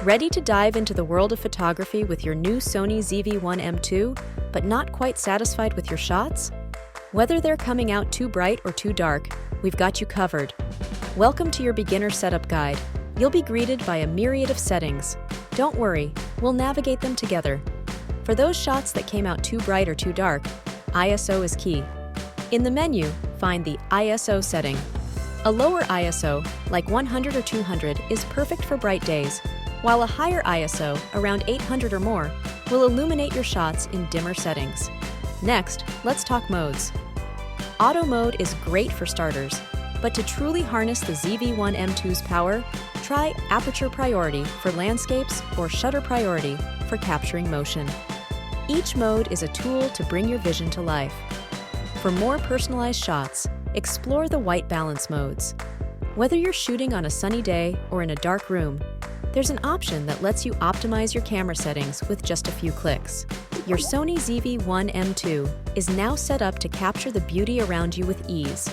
Ready to dive into the world of photography with your new Sony ZV-1 II, but not quite satisfied with your shots? Whether they're coming out too bright or too dark, we've got you covered. Welcome to your beginner setup guide. You'll be greeted by a myriad of settings. Don't worry, we'll navigate them together. For those shots that came out too bright or too dark, ISO is key. In the menu, find the ISO setting. A lower ISO, like 100 or 200, is perfect for bright days, while a higher ISO, around 800 or more, will illuminate your shots in dimmer settings. Next, let's talk modes. Auto mode is great for starters, but to truly harness the ZV-1 II's power, try aperture priority for landscapes or shutter priority for capturing motion. Each mode is a tool to bring your vision to life. For more personalized shots, explore the white balance modes. Whether you're shooting on a sunny day or in a dark room, there's an option that lets you optimize your camera settings with just a few clicks. Your Sony ZV-1 II is now set up to capture the beauty around you with ease.